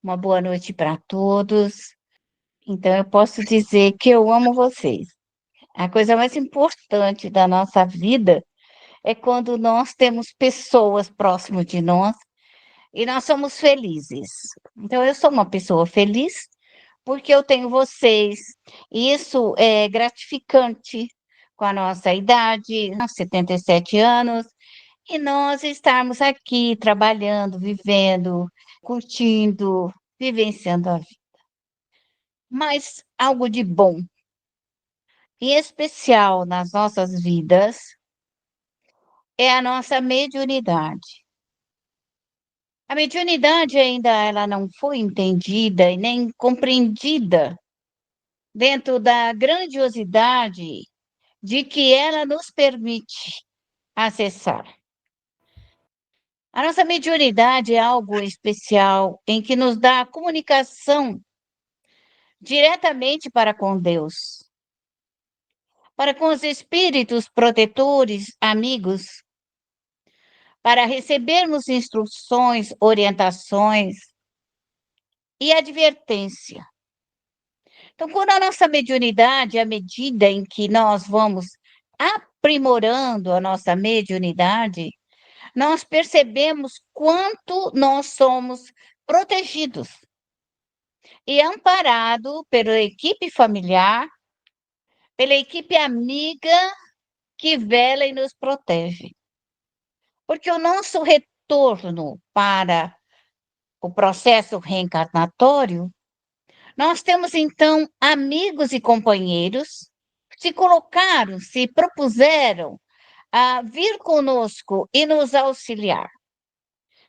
uma boa noite para todos. Então, eu posso dizer que eu amo vocês. A coisa mais importante da nossa vida é quando nós temos pessoas próximas de nós e nós somos felizes. Então, eu sou uma pessoa feliz porque eu tenho vocês. E isso é gratificante com a nossa idade, 77 anos, e nós estarmos aqui trabalhando, vivendo, curtindo, vivenciando a vida. Mas algo de bom e especial nas nossas vidas é a nossa mediunidade. A mediunidade ainda ela não foi entendida e nem compreendida dentro da grandiosidade de que ela nos permite acessar. A nossa mediunidade é algo especial em que nos dá comunicação diretamente para com Deus, para com os espíritos protetores, amigos, para recebermos instruções, orientações e advertência. Então, quando a nossa mediunidade, à medida em que nós vamos aprimorando a nossa mediunidade, nós percebemos quanto nós somos protegidos e amparados pela equipe familiar, pela equipe amiga que vela e nos protege. Porque o nosso retorno para o processo reencarnatório, nós temos então amigos e companheiros que se colocaram, se propuseram a vir conosco e nos auxiliar.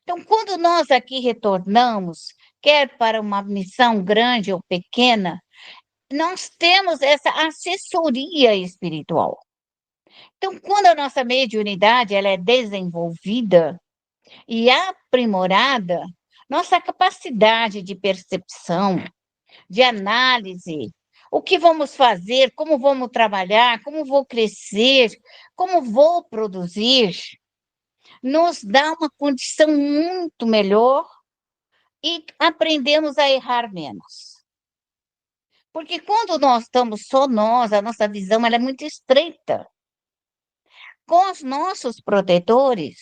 Então, quando nós aqui retornamos, quer para uma missão grande ou pequena, nós temos essa assessoria espiritual. Então, quando a nossa mediunidade ela é desenvolvida e aprimorada, nossa capacidade de percepção, de análise, o que vamos fazer, como vamos trabalhar, como vou crescer, como vou produzir, nos dá uma condição muito melhor e aprendemos a errar menos. Porque quando nós estamos só nós, a nossa visão ela é muito estreita. Com os nossos protetores,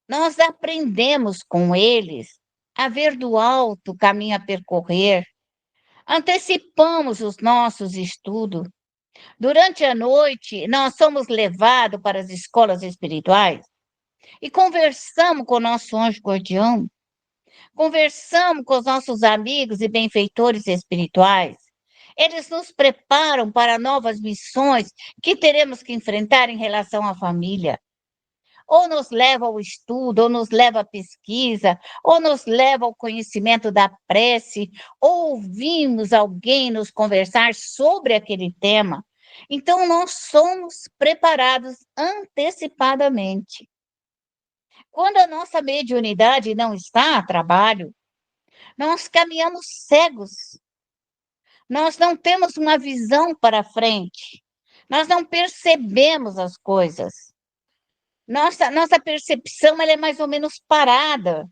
nós aprendemos com eles a ver do alto o caminho a percorrer, antecipamos os nossos estudos. Durante a noite, nós somos levados para as escolas espirituais e conversamos com o nosso anjo guardião, conversamos com os nossos amigos e benfeitores espirituais. Eles nos preparam para novas missões que teremos que enfrentar em relação à família. Ou nos leva ao estudo, ou nos leva à pesquisa, ou nos leva ao conhecimento da prece, ou ouvimos alguém nos conversar sobre aquele tema. Então, nós somos preparados antecipadamente. Quando a nossa mediunidade não está a trabalho, nós caminhamos cegos, nós não temos uma visão para frente, nós não percebemos as coisas. Nossa percepção ela é mais ou menos parada.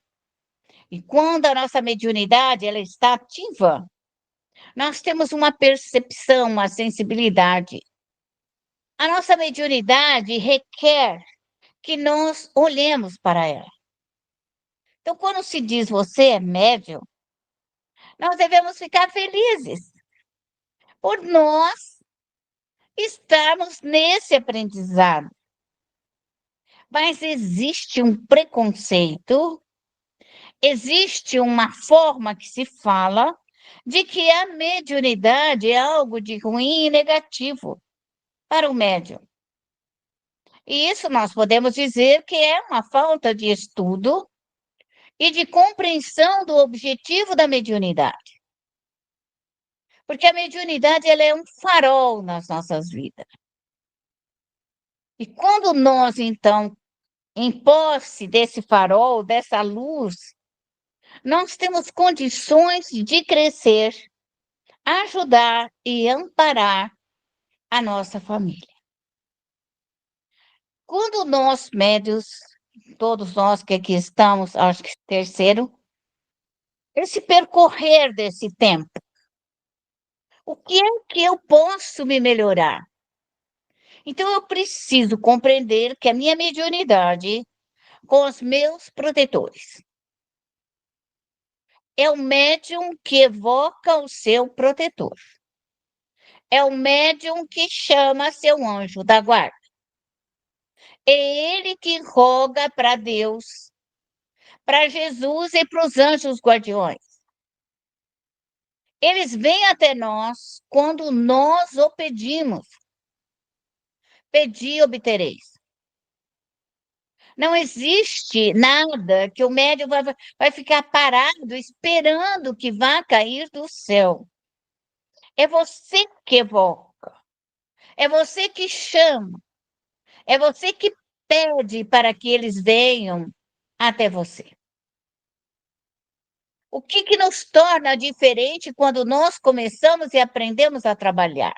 E quando a nossa mediunidade ela está ativa, nós temos uma percepção, uma sensibilidade. A nossa mediunidade requer que nós olhemos para ela. Então, quando se diz você é médium, nós devemos ficar felizes por nós estarmos nesse aprendizado. Mas existe um preconceito, existe uma forma que se fala de que a mediunidade é algo de ruim e negativo para o médium. E isso nós podemos dizer que é uma falta de estudo e de compreensão do objetivo da mediunidade. Porque a mediunidade ela é um farol nas nossas vidas. E quando nós, então, em posse desse farol, dessa luz, nós temos condições de crescer, ajudar e amparar a nossa família. Quando nós, médios, todos nós que aqui estamos, acho que terceiro, esse percorrer desse tempo. O que é que eu posso me melhorar? Então, eu preciso compreender que a minha mediunidade com os meus protetores é o médium que evoca o seu protetor. É o médium que chama seu anjo da guarda. É ele que roga para Deus, para Jesus e para os anjos guardiões. Eles vêm até nós quando nós o pedimos. Pedi, obtereis. Não existe nada que o médium vai ficar parado esperando que vá cair do céu. É você que evoca, é você que chama, é você que pede para que eles venham até você. O que nos torna diferente quando nós começamos e aprendemos a trabalhar?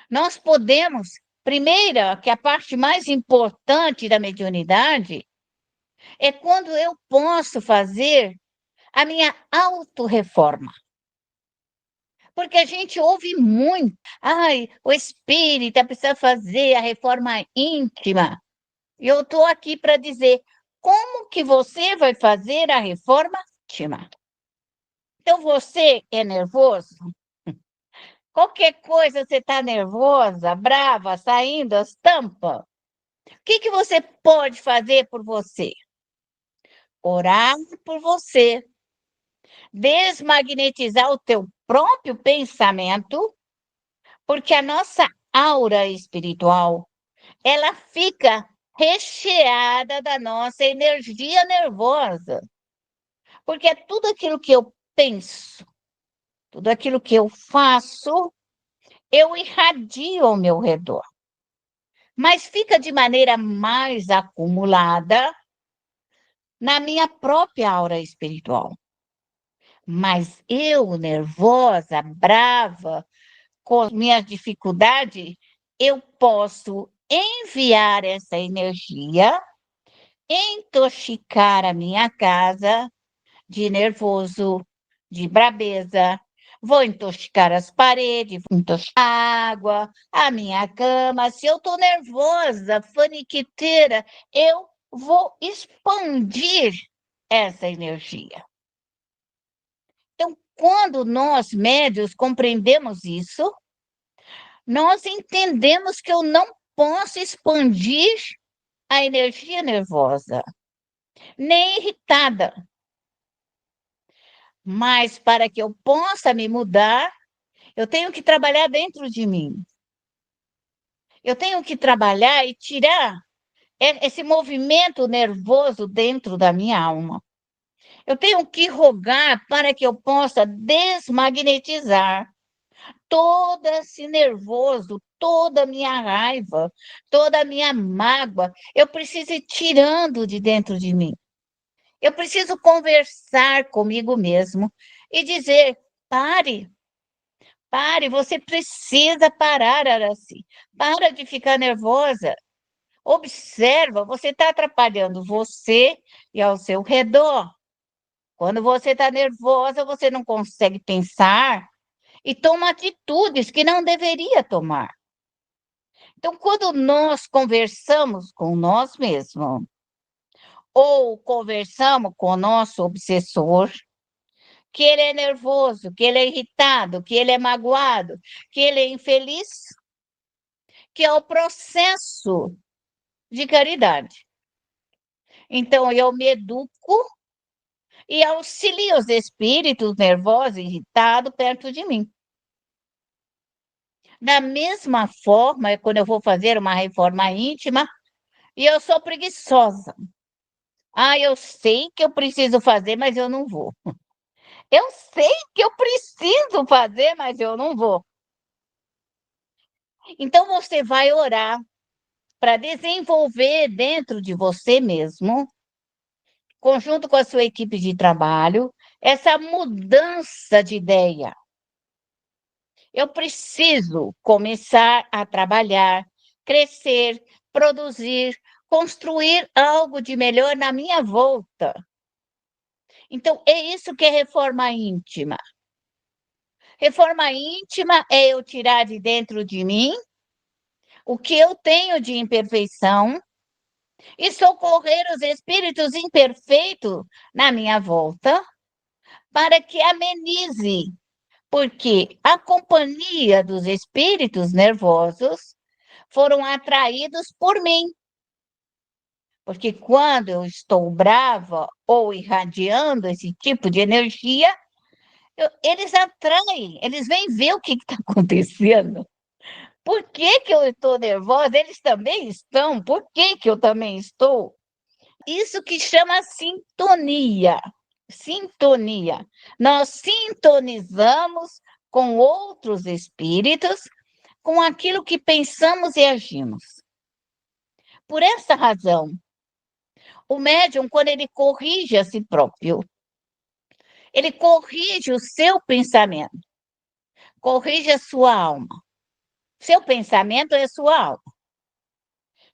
Nós podemos, primeira, que a parte mais importante da mediunidade é quando eu posso fazer a minha autorreforma. Porque a gente ouve muito, ai, o espírita precisa fazer a reforma íntima. E eu estou aqui para dizer, como que você vai fazer a reforma íntima? Então, você é nervoso? Qualquer coisa você está nervosa, brava, saindo as tampas? O que você pode fazer por você? Orar por você, desmagnetizar o teu próprio pensamento, porque a nossa aura espiritual, ela fica recheada da nossa energia nervosa. Porque é tudo aquilo que eu penso, tudo aquilo que eu faço, eu irradio ao meu redor. Mas fica de maneira mais acumulada na minha própria aura espiritual. Mas eu, nervosa, brava, com minhas dificuldades, eu posso enviar essa energia, intoxicar a minha casa de nervoso, de brabeza. Vou intoxicar as paredes, vou intoxicar a água, a minha cama. Se eu estou nervosa, faniquiteira, eu vou expandir essa energia. Então, quando nós, médios, compreendemos isso, nós entendemos que eu não posso expandir a energia nervosa, nem irritada. Mas para que eu possa me mudar, eu tenho que trabalhar dentro de mim. Eu tenho que trabalhar e tirar esse movimento nervoso dentro da minha alma. Eu tenho que rogar para que eu possa desmagnetizar todo esse nervoso, toda a minha raiva, toda a minha mágoa. Eu preciso ir tirando de dentro de mim. Eu preciso conversar comigo mesmo e dizer: pare, pare, você precisa parar, Araci. Para de ficar nervosa. Observa, você está atrapalhando você e ao seu redor. Quando você está nervosa, você não consegue pensar e toma atitudes que não deveria tomar. Então, quando nós conversamos com nós mesmos, ou conversamos com o nosso obsessor, que ele é nervoso, que ele é irritado, que ele é magoado, que ele é infeliz, que é o processo de caridade. Então, eu me educo e auxilio os espíritos nervosos e irritados perto de mim. Da mesma forma, é quando eu vou fazer uma reforma íntima e eu sou preguiçosa. Ah, eu sei que eu preciso fazer, mas eu não vou. Eu sei que eu preciso fazer, mas eu não vou. Então, você vai orar para desenvolver dentro de você mesmo, conjunto com a sua equipe de trabalho, essa mudança de ideia. Eu preciso começar a trabalhar, crescer, produzir, construir algo de melhor na minha volta. Então, é isso que é reforma íntima. Reforma íntima é eu tirar de dentro de mim o que eu tenho de imperfeição e socorrer os espíritos imperfeitos na minha volta para que amenize, porque a companhia dos espíritos nervosos foram atraídos por mim. Porque quando eu estou brava ou irradiando esse tipo de energia, eles atraem, eles vêm ver o que está acontecendo. Por que, que eu estou nervosa? Eles também estão. Por que, que eu também estou? Isso que chama sintonia. Sintonia. Nós sintonizamos com outros espíritos, com aquilo que pensamos e agimos. Por essa razão, o médium, quando ele corrige a si próprio, ele corrige o seu pensamento, corrige a sua alma. Seu pensamento é a sua alma.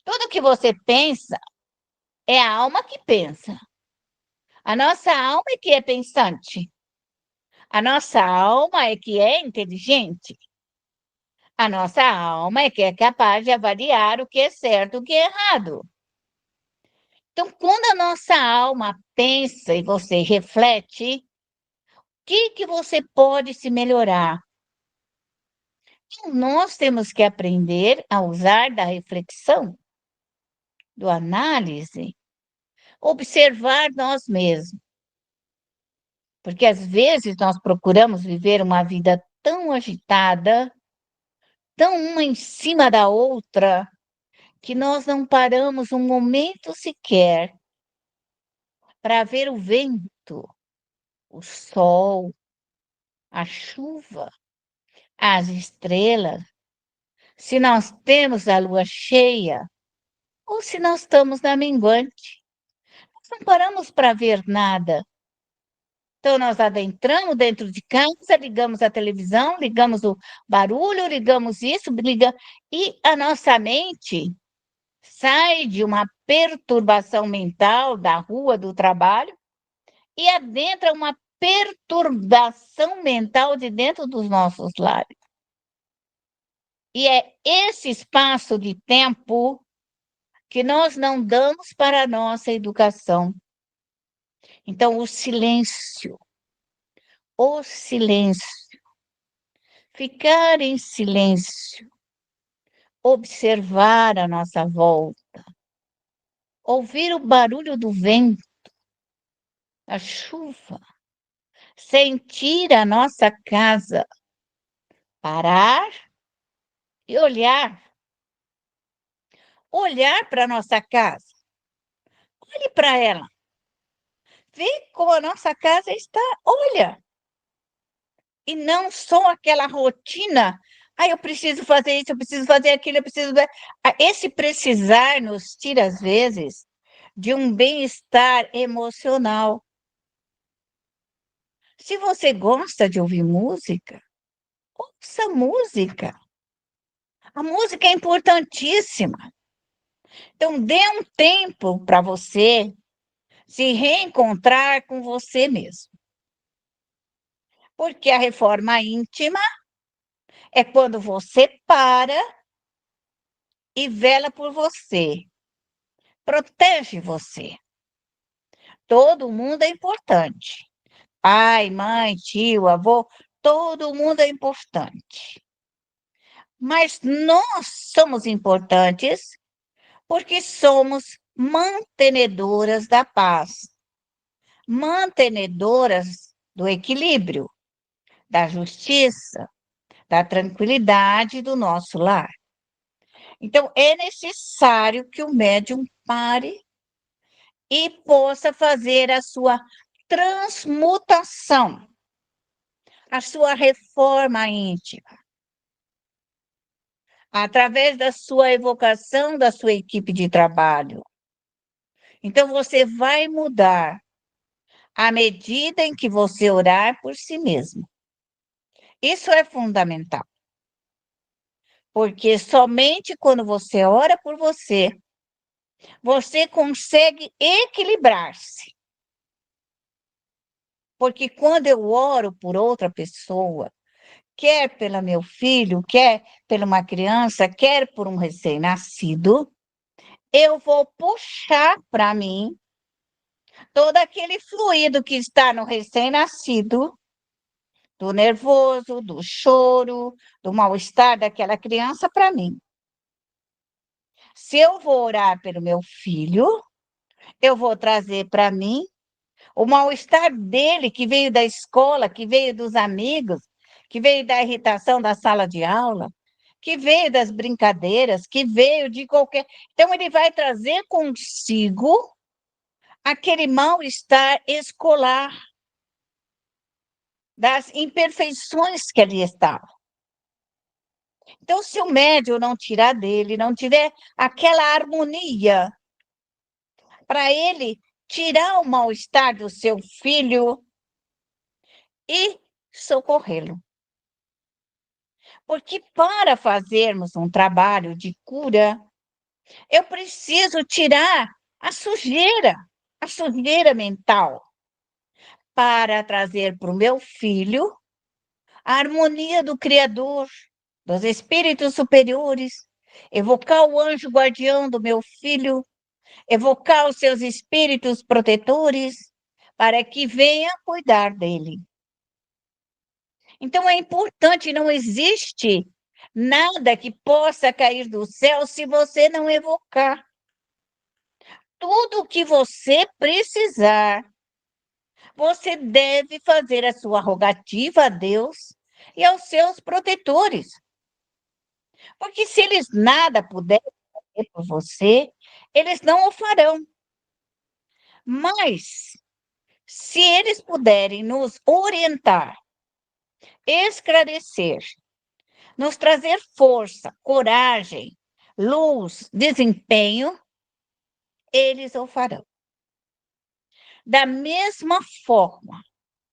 Tudo que você pensa é a alma que pensa. A nossa alma é que é pensante. A nossa alma é que é inteligente. A nossa alma é que é capaz de avaliar o que é certo e o que é errado. Então, quando a nossa alma pensa e você reflete, o que você pode se melhorar? Então, nós temos que aprender a usar da reflexão, do análise, observar nós mesmos. Porque às vezes nós procuramos viver uma vida tão agitada, tão uma em cima da outra, que nós não paramos um momento sequer para ver o vento, o sol, a chuva, as estrelas, se nós temos a lua cheia ou se nós estamos na minguante. Nós não paramos para ver nada. Então, nós adentramos dentro de casa, ligamos a televisão, ligamos o barulho, ligamos isso, e a nossa mente sai de uma perturbação mental da rua, do trabalho, e adentra uma perturbação mental de dentro dos nossos lares. E é esse espaço de tempo que nós não damos para a nossa educação. Então, o silêncio, ficar em silêncio, observar a nossa volta, ouvir o barulho do vento, a chuva, sentir a nossa casa, parar e olhar. Olhar para a nossa casa. Olhe para ela. Vê como a nossa casa está. Olha. E não só aquela rotina. Ah, eu preciso fazer isso, eu preciso fazer aquilo, eu preciso. Esse precisar nos tira, às vezes, de um bem-estar emocional. Se você gosta de ouvir música, ouça música. A música é importantíssima. Então, dê um tempo para você se reencontrar com você mesmo. Porque a reforma íntima é quando você para e vela por você, protege você. Todo mundo é importante. Pai, mãe, tio, avô, todo mundo é importante. Mas nós somos importantes porque somos mantenedoras da paz, mantenedoras do equilíbrio, da justiça, da tranquilidade do nosso lar. Então, é necessário que o médium pare e possa fazer a sua transmutação, a sua reforma íntima, através da sua evocação da sua equipe de trabalho. Então, você vai mudar à medida em que você orar por si mesmo. Isso é fundamental. Porque somente quando você ora por você, você consegue equilibrar-se. Porque quando eu oro por outra pessoa, quer pelo meu filho, quer por uma criança, quer por um recém-nascido, eu vou puxar para mim todo aquele fluido que está no recém-nascido, do nervoso, do choro, do mal-estar daquela criança para mim. Se eu vou orar pelo meu filho, eu vou trazer para mim o mal-estar dele, que veio da escola, que veio dos amigos, que veio da irritação da sala de aula, que veio das brincadeiras, que veio de qualquer. Então, ele vai trazer consigo aquele mal-estar escolar, das imperfeições que ali estavam. Então, se o médium não tirar dele, não tiver aquela harmonia para ele tirar o mal-estar do seu filho e socorrê-lo. Porque para fazermos um trabalho de cura, eu preciso tirar a sujeira mental, para trazer para o meu filho a harmonia do Criador, dos espíritos superiores, evocar o anjo guardião do meu filho, evocar os seus espíritos protetores, para que venha cuidar dele. Então é importante, não existe nada que possa cair do céu se você não evocar. Tudo o que você precisar, você deve fazer a sua rogativa a Deus e aos seus protetores. Porque se eles nada puderem fazer por você, eles não o farão. Mas, se eles puderem nos orientar, esclarecer, nos trazer força, coragem, luz, desempenho, eles o farão. Da mesma forma,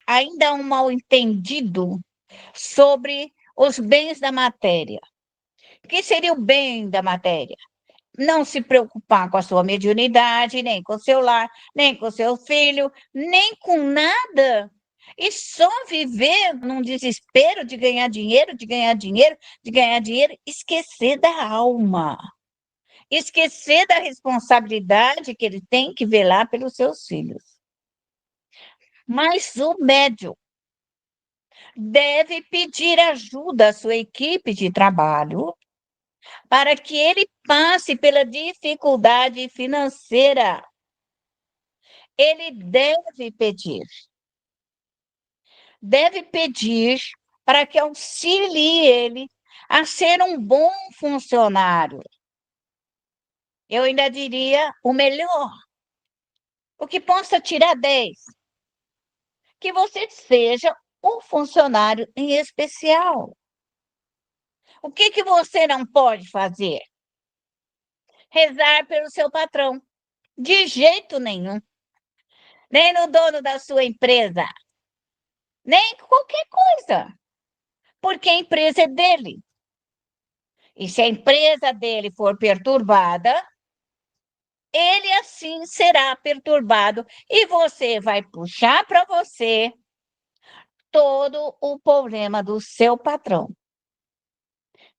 ainda há um mal-entendido sobre os bens da matéria. O que seria o bem da matéria? Não se preocupar com a sua mediunidade, nem com o seu lar, nem com o seu filho, nem com nada. E só viver num desespero de ganhar dinheiro, de ganhar dinheiro, de ganhar dinheiro, esquecer da alma. Esquecer da responsabilidade que ele tem que velar pelos seus filhos. Mas o médium deve pedir ajuda à sua equipe de trabalho para que ele passe pela dificuldade financeira. Ele deve pedir para que auxilie ele a ser um bom funcionário. Eu ainda diria o melhor, o que possa tirar 10, que você seja um funcionário em especial. O que você não pode fazer? Rezar pelo seu patrão. De jeito nenhum. Nem no dono da sua empresa. Nem qualquer coisa. Porque a empresa é dele. E se a empresa dele for perturbada, ele assim será perturbado. E você vai puxar para você todo o problema do seu patrão.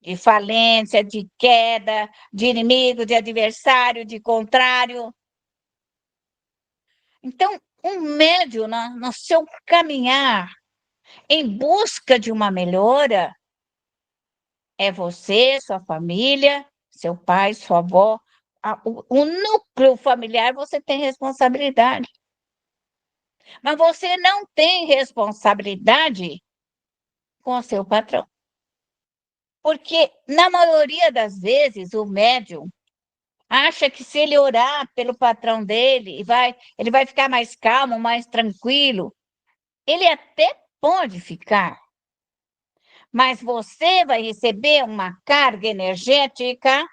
De falência, de queda, de inimigo, de adversário, de contrário. Então, um médium no seu caminhar em busca de uma melhora é você, sua família, seu pai, sua avó, o núcleo familiar você tem responsabilidade. Mas você não tem responsabilidade com o seu patrão. Porque, na maioria das vezes, o médium acha que se ele orar pelo patrão dele, ele vai ficar mais calmo, mais tranquilo. Ele até pode ficar, mas você vai receber uma carga energética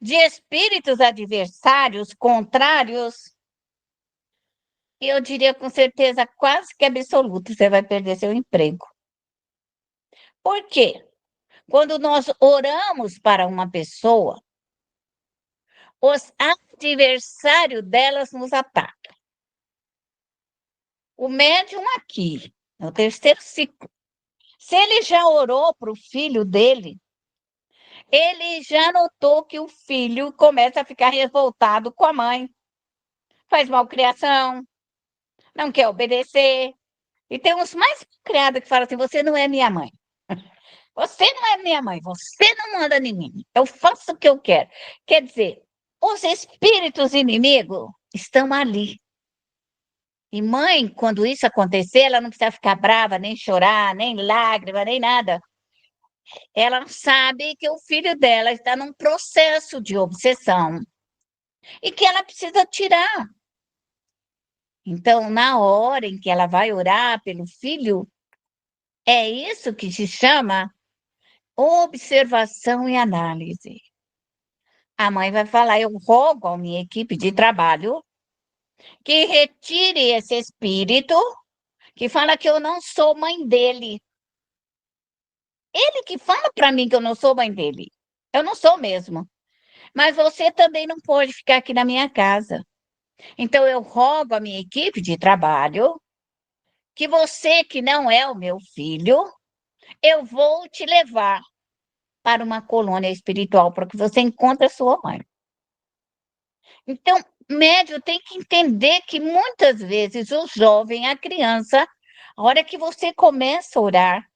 de espíritos adversários, contrários, e eu diria com certeza quase que absoluta, você vai perder seu emprego. Por quê? Quando nós oramos para uma pessoa, os adversários delas nos atacam. O médium aqui, no terceiro ciclo, se ele já orou para o filho dele, ele já notou que o filho começa a ficar revoltado com a mãe, faz malcriação, não quer obedecer. E tem uns mais criados que falam assim: você não é minha mãe. Você não é minha mãe, você não manda em mim. Eu faço o que eu quero. Quer dizer, os espíritos inimigos estão ali. E mãe, quando isso acontecer, ela não precisa ficar brava, nem chorar, nem lágrima, nem nada. Ela sabe que o filho dela está num processo de obsessão e que ela precisa tirar. Então, na hora em que ela vai orar pelo filho, é isso que se chama observação e análise. A mãe vai falar: eu rogo à minha equipe de trabalho que retire esse espírito que fala que eu não sou mãe dele. Ele que fala para mim que eu não sou mãe dele. Eu não sou mesmo. Mas você também não pode ficar aqui na minha casa. Então eu rogo à minha equipe de trabalho que você que não é o meu filho, eu vou te levar para uma colônia espiritual para que você encontre a sua mãe. Então, médio tem que entender que muitas vezes o jovem, a criança, a hora que você começa a orar,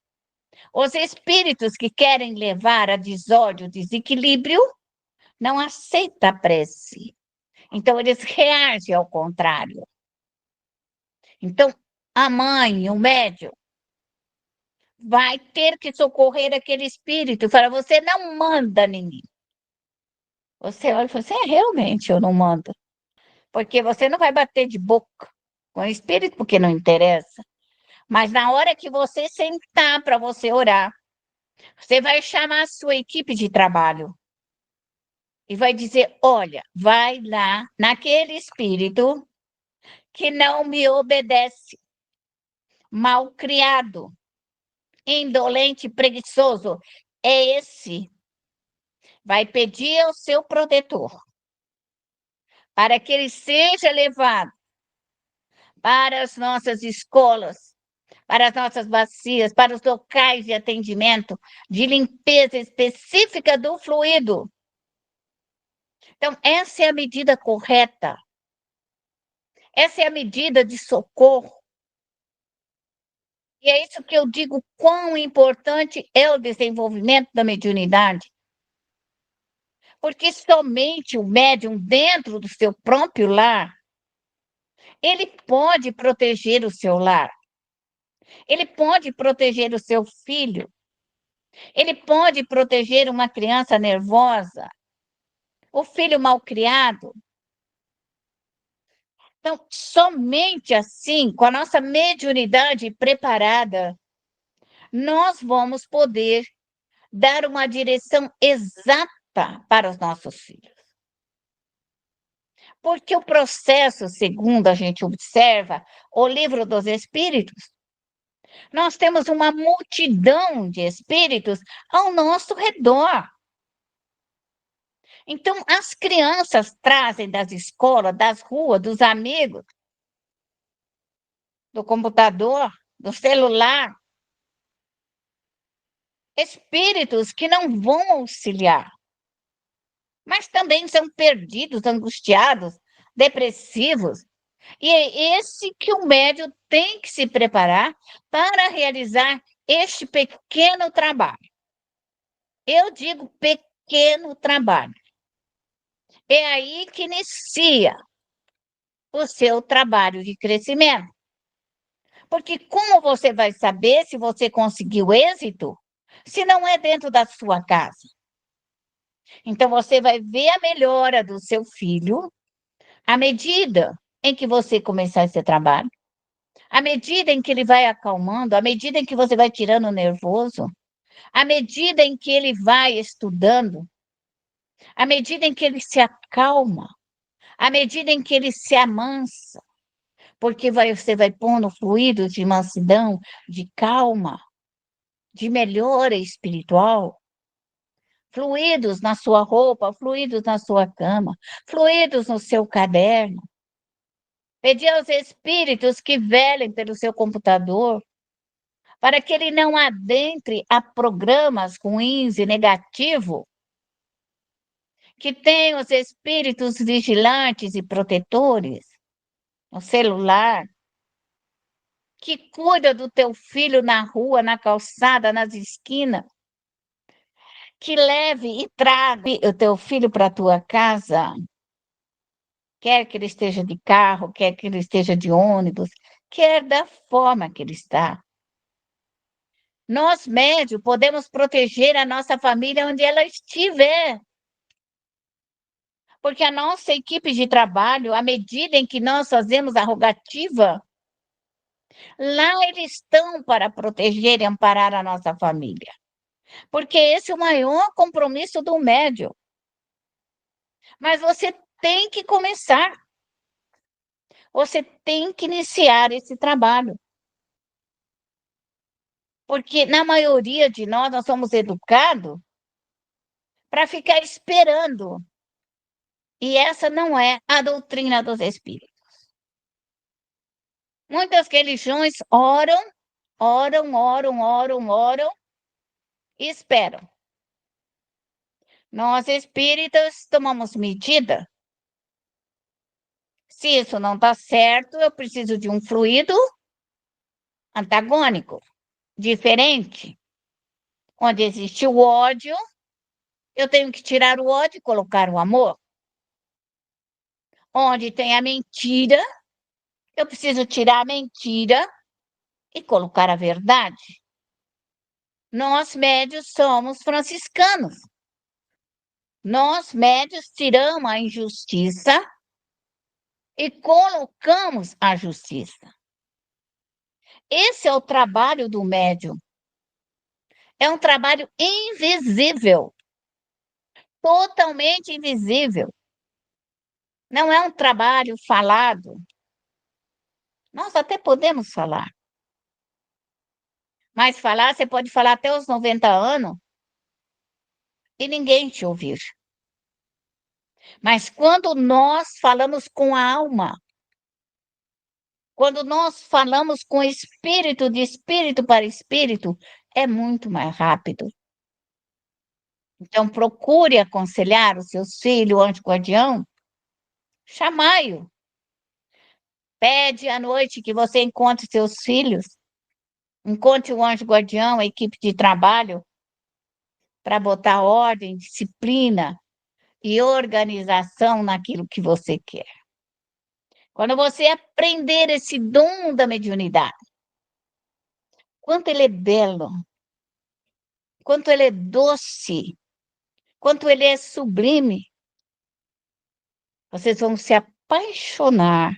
os espíritos que querem levar a desordem, desequilíbrio, não aceitam a prece. Então, eles reagem ao contrário. Então, a mãe, o médium, vai ter que socorrer aquele espírito. Fala: você não manda em mim. Você olha e fala: realmente eu não mando. Porque você não vai bater de boca com o espírito, porque não interessa. Mas na hora que você sentar para você orar, você vai chamar a sua equipe de trabalho e vai dizer: olha, vai lá naquele espírito que não me obedece, mal criado, indolente, preguiçoso. É esse. Vai pedir ao seu protetor para que ele seja levado para as nossas escolas, para as nossas bacias, para os locais de atendimento, de limpeza específica do fluido. Então, essa é a medida correta. Essa é a medida de socorro. E é isso que eu digo: quão importante é o desenvolvimento da mediunidade. Porque somente o médium, dentro do seu próprio lar, ele pode proteger o seu lar. Ele pode proteger o seu filho. Ele pode proteger uma criança nervosa, o filho mal criado. Então, somente assim, com a nossa mediunidade preparada, nós vamos poder dar uma direção exata para os nossos filhos. Porque o processo, segundo a gente observa, o livro dos espíritos, nós temos uma multidão de espíritos ao nosso redor. Então, as crianças trazem das escolas, das ruas, dos amigos, do computador, do celular, espíritos que não vão auxiliar, mas também são perdidos, angustiados, depressivos. E é esse que o médium tem que se preparar para realizar este pequeno trabalho. Eu digo pequeno trabalho. É aí que inicia o seu trabalho de crescimento. Porque como você vai saber se você conseguiu êxito se não é dentro da sua casa? Então, você vai ver a melhora do seu filho à medida em que você começar esse trabalho, à medida em que ele vai acalmando, à medida em que você vai tirando o nervoso, à medida em que ele vai estudando, à medida em que ele se acalma, à medida em que ele se amansa, porque você vai pondo fluidos de mansidão, de calma, de melhora espiritual, fluidos na sua roupa, fluidos na sua cama, fluidos no seu caderno. Pedir aos espíritos que velem pelo seu computador, para que ele não adentre a programas ruins e negativos, que tem os espíritos vigilantes e protetores no celular, que cuida do teu filho na rua, na calçada, nas esquinas, que leve e traga o teu filho para a tua casa, quer que ele esteja de carro, quer que ele esteja de ônibus, quer da forma que ele está. Nós, médios, podemos proteger a nossa família onde ela estiver. Porque a nossa equipe de trabalho, à medida em que nós fazemos a rogativa, lá eles estão para proteger e amparar a nossa família. Porque esse é o maior compromisso do médium. Mas você tem que começar. Você tem que iniciar esse trabalho. Porque na maioria de nós somos educados para ficar esperando. E essa não é a doutrina dos espíritos. Muitas religiões oram, oram, oram, oram, oram e esperam. Nós espíritas tomamos medida. Se isso não está certo, eu preciso de um fluido antagônico, diferente. Onde existe o ódio, eu tenho que tirar o ódio e colocar o amor. Onde tem a mentira, eu preciso tirar a mentira e colocar a verdade. Nós, médios, somos franciscanos. Nós, médios, tiramos a injustiça e colocamos a justiça. Esse é o trabalho do médium. É um trabalho invisível, totalmente invisível. Não é um trabalho falado. Nós até podemos falar, mas falar, você pode falar até os 90 anos e ninguém te ouvir. Mas quando nós falamos com a alma, quando nós falamos com espírito, de espírito para espírito, é muito mais rápido. Então, procure aconselhar os seus filhos, o anjo guardião, chamai-o. Pede à noite que você encontre seus filhos, encontre o anjo guardião, a equipe de trabalho, para botar ordem, disciplina e organização naquilo que você quer. Quando você aprender esse dom da mediunidade, quanto ele é belo, quanto ele é doce, quanto ele é sublime, vocês vão se apaixonar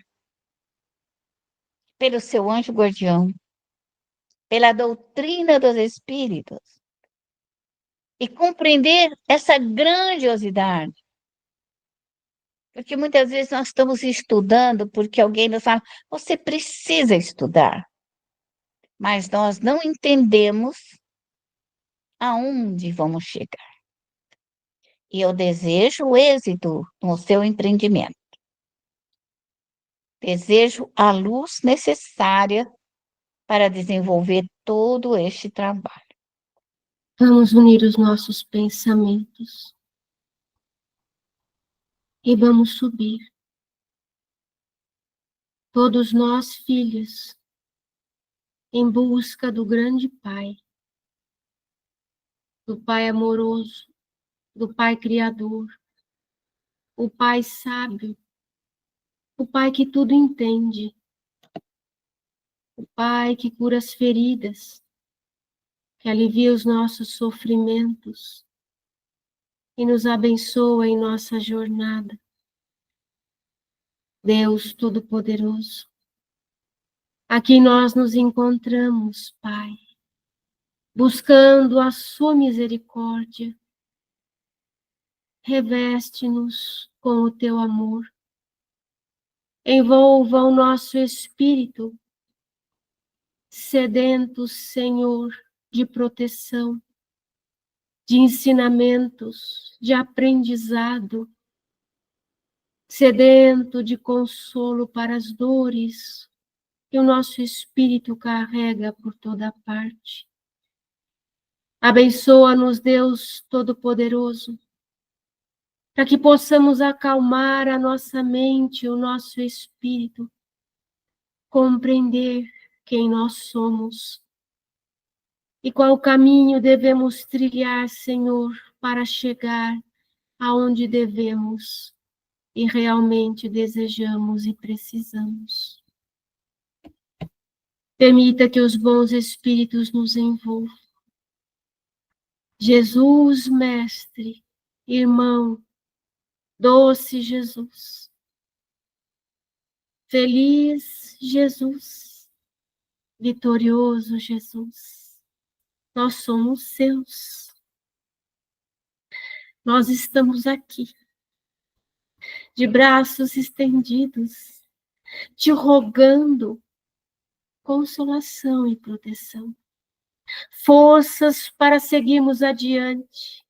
pelo seu anjo guardião, pela doutrina dos espíritos e compreender essa grandiosidade. Porque muitas vezes nós estamos estudando porque alguém nos fala, você precisa estudar. Mas nós não entendemos aonde vamos chegar. E eu desejo êxito no seu empreendimento. Desejo a luz necessária para desenvolver todo este trabalho. Vamos unir os nossos pensamentos e vamos subir. Todos nós, filhos, em busca do grande Pai, do Pai amoroso, do Pai criador, o Pai sábio, o Pai que tudo entende, o Pai que cura as feridas, que alivia os nossos sofrimentos e nos abençoa em nossa jornada. Deus Todo-Poderoso, aqui nós nos encontramos, Pai, buscando a sua misericórdia. Reveste-nos com o teu amor. Envolva o nosso espírito, sedento, Senhor, de proteção, de ensinamentos, de aprendizado. sedento de consolo para as dores que o nosso espírito carrega por toda parte. Abençoa-nos, Deus Todo-Poderoso, para que possamos acalmar a nossa mente, o nosso espírito, compreender quem nós somos e qual caminho devemos trilhar, Senhor, para chegar aonde devemos e realmente desejamos e precisamos. Permita que os bons espíritos nos envolvam. Jesus, Mestre, irmão, doce Jesus, feliz Jesus, vitorioso Jesus, nós somos seus. Nós estamos aqui, de braços estendidos, te rogando consolação e proteção, forças para seguirmos adiante.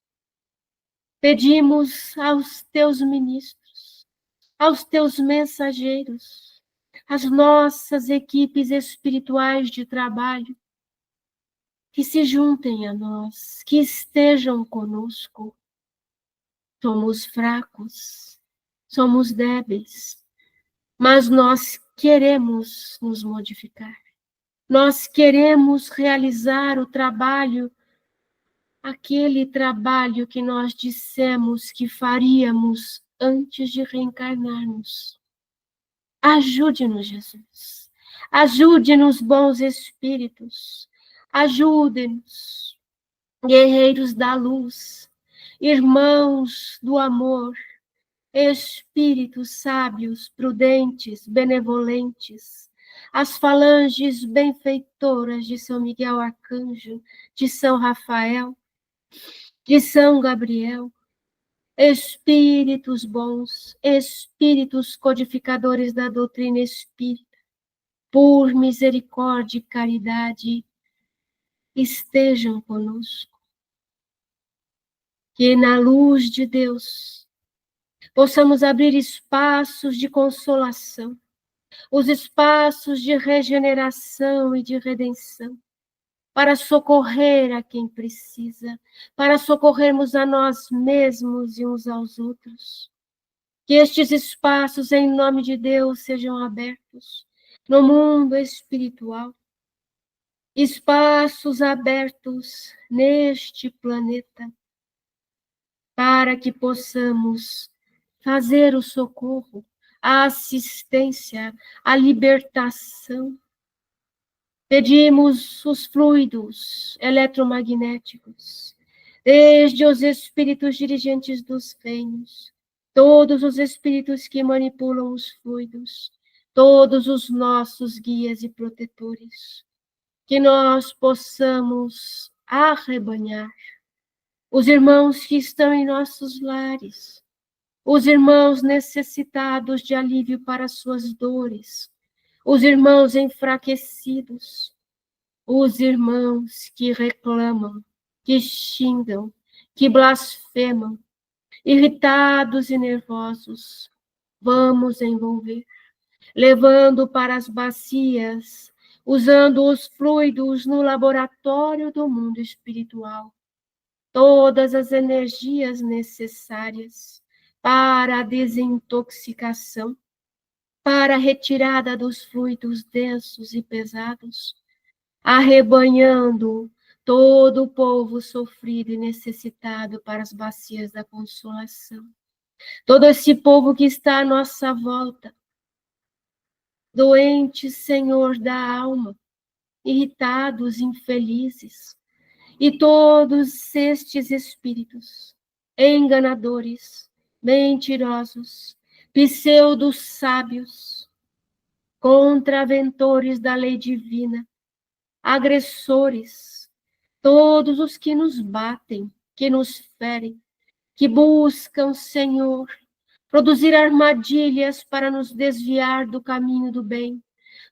Pedimos aos teus ministros, aos teus mensageiros, às nossas equipes espirituais de trabalho, que se juntem a nós, que estejam conosco. Somos fracos, somos débeis, mas nós queremos nos modificar. Nós queremos realizar o trabalho, aquele trabalho que nós dissemos que faríamos antes de reencarnarmos. Ajude-nos, Jesus. Ajude-nos, bons espíritos. Ajude-nos, guerreiros da luz, irmãos do amor, espíritos sábios, prudentes, benevolentes, as falanges benfeitoras de São Miguel Arcanjo, de São Rafael, de São Gabriel, espíritos bons, espíritos codificadores da doutrina espírita, por misericórdia e caridade, estejam conosco. Que na luz de Deus possamos abrir espaços de consolação, os espaços de regeneração e de redenção, para socorrer a quem precisa, para socorrermos a nós mesmos e uns aos outros. Que estes espaços, em nome de Deus, sejam abertos no mundo espiritual, espaços abertos neste planeta, para que possamos fazer o socorro, a assistência, a libertação. Pedimos os fluidos eletromagnéticos, desde os espíritos dirigentes dos reinos, todos os espíritos que manipulam os fluidos, todos os nossos guias e protetores, que nós possamos arrebanhar os irmãos que estão em nossos lares, os irmãos necessitados de alívio para suas dores, os irmãos enfraquecidos, os irmãos que reclamam, que xingam, que blasfemam, irritados e nervosos, vamos envolver, levando para as bacias, usando os fluidos no laboratório do mundo espiritual, todas as energias necessárias para a desintoxicação, para a retirada dos fluidos densos e pesados, arrebanhando todo o povo sofrido e necessitado para as bacias da consolação. Todo esse povo que está à nossa volta, doentes, Senhor da alma, irritados, infelizes, e todos estes espíritos enganadores, mentirosos, pseudos sábios, contraventores da lei divina, agressores, todos os que nos batem, que nos ferem, que buscam, Senhor, produzir armadilhas para nos desviar do caminho do bem,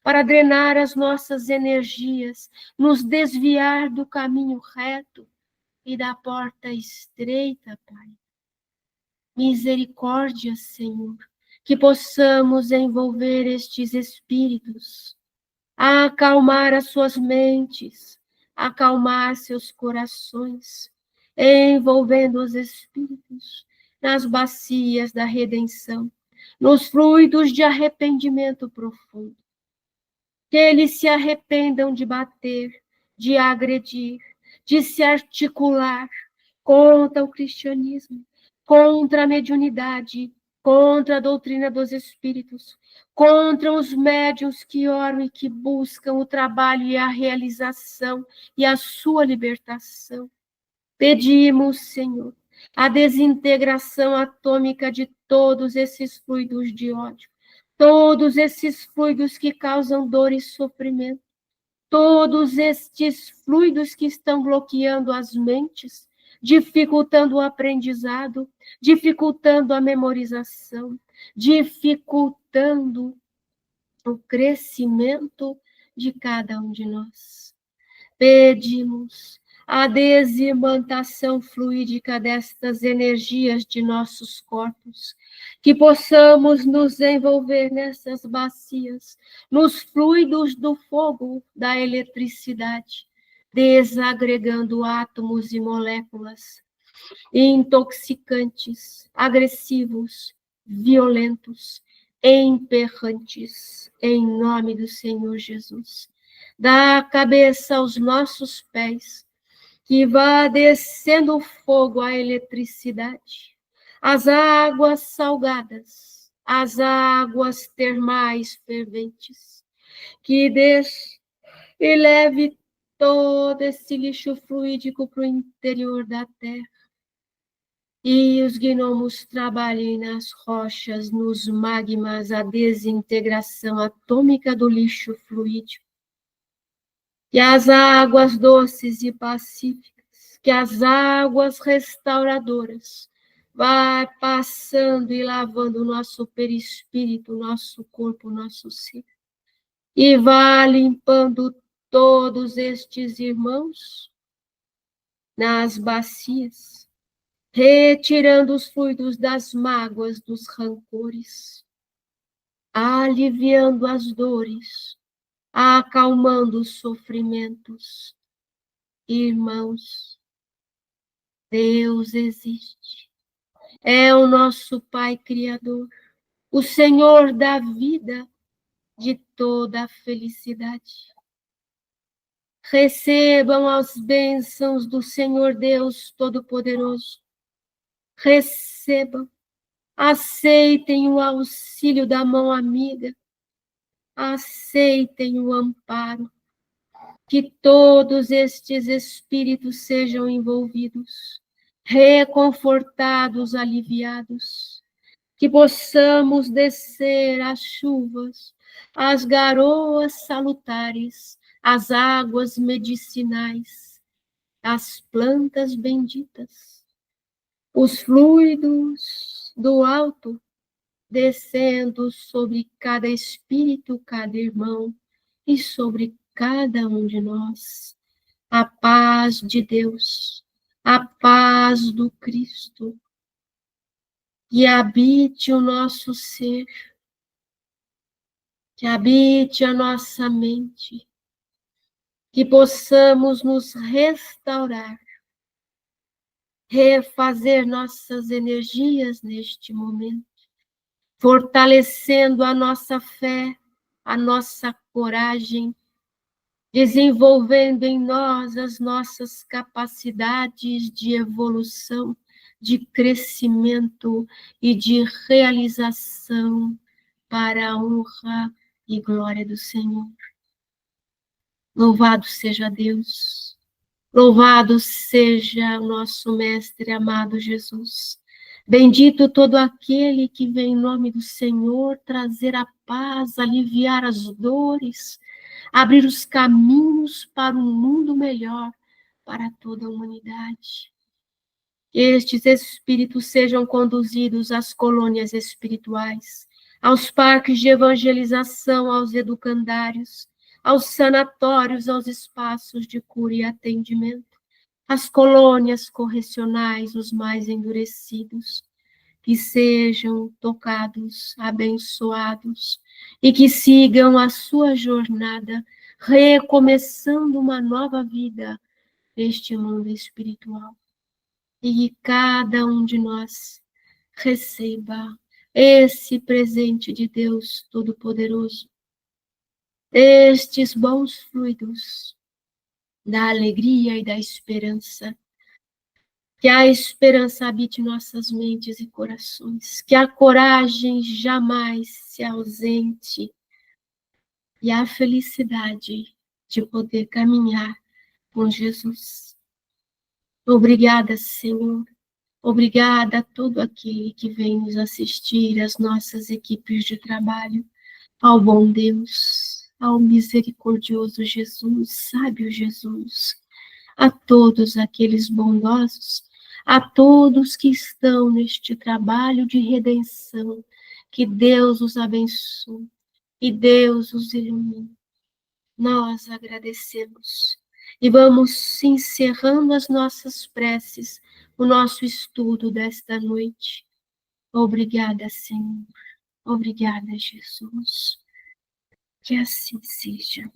para drenar as nossas energias, nos desviar do caminho reto e da porta estreita, Pai. Misericórdia, Senhor, que possamos envolver estes espíritos, acalmar as suas mentes, acalmar seus corações, envolvendo os espíritos nas bacias da redenção, nos fluidos de arrependimento profundo. Que eles se arrependam de bater, de agredir, de se articular contra o cristianismo, contra a mediunidade, contra a doutrina dos espíritos, contra os médiuns que oram e que buscam o trabalho e a realização e a sua libertação. Pedimos, Senhor, a desintegração atômica de todos esses fluidos de ódio, todos esses fluidos que causam dor e sofrimento, todos estes fluidos que estão bloqueando as mentes, dificultando o aprendizado, dificultando a memorização, dificultando o crescimento de cada um de nós. Pedimos a desimantação fluídica destas energias de nossos corpos, que possamos nos envolver nessas bacias, nos fluidos do fogo, da eletricidade, desagregando átomos e moléculas intoxicantes, agressivos, violentos, emperrantes, em nome do Senhor Jesus. Da cabeça aos nossos pés, que vá descendo o fogo, a eletricidade, as águas salgadas, as águas termais ferventes, que deixe e leve todo esse lixo fluídico para o interior da terra. E os gnomos trabalhem nas rochas, nos magmas, a desintegração atômica do lixo fluídico. Que as águas doces e pacíficas, que as águas restauradoras, vai passando e lavando o nosso perispírito, nosso corpo, nosso ser. E vai limpando todos estes irmãos nas bacias, retirando os fluidos das mágoas, dos rancores, aliviando as dores, acalmando os sofrimentos. Irmãos, Deus existe. É o nosso Pai Criador, o Senhor da vida, de toda a felicidade. Recebam as bênçãos do Senhor Deus Todo-Poderoso. Recebam, aceitem o auxílio da mão amiga, aceitem o amparo, que todos estes espíritos sejam envolvidos, reconfortados, aliviados, que possamos descer as chuvas, as garoas salutares, as águas medicinais, as plantas benditas, os fluidos do alto, descendo sobre cada espírito, cada irmão, e sobre cada um de nós. A paz de Deus, a paz do Cristo, que habite o nosso ser, que habite a nossa mente, que possamos nos restaurar, refazer nossas energias neste momento, fortalecendo a nossa fé, a nossa coragem, desenvolvendo em nós as nossas capacidades de evolução, de crescimento e de realização para a honra e glória do Senhor. Louvado seja Deus, louvado seja o nosso Mestre amado Jesus. Bendito todo aquele que vem em nome do Senhor trazer a paz, aliviar as dores, abrir os caminhos para um mundo melhor para toda a humanidade. Que estes espíritos sejam conduzidos às colônias espirituais, aos parques de evangelização, aos educandários, aos sanatórios, aos espaços de cura e atendimento, às colônias correcionais, os mais endurecidos, que sejam tocados, abençoados e que sigam a sua jornada, recomeçando uma nova vida neste mundo espiritual. E que cada um de nós receba esse presente de Deus Todo-Poderoso, estes bons fluidos da alegria e da esperança. Que a esperança habite em nossas mentes e corações, que a coragem jamais se ausente e a felicidade de poder caminhar com Jesus. Obrigada, Senhor. Obrigada a todo aquele que vem nos assistir, as nossas equipes de trabalho, ao bom Deus, ao misericordioso Jesus, sábio Jesus, a todos aqueles bondosos, a todos que estão neste trabalho de redenção, que Deus os abençoe e Deus os ilumine. Nós agradecemos e vamos encerrando as nossas preces, o nosso estudo desta noite. Obrigada, Senhor. Obrigada, Jesus. Que assim seja.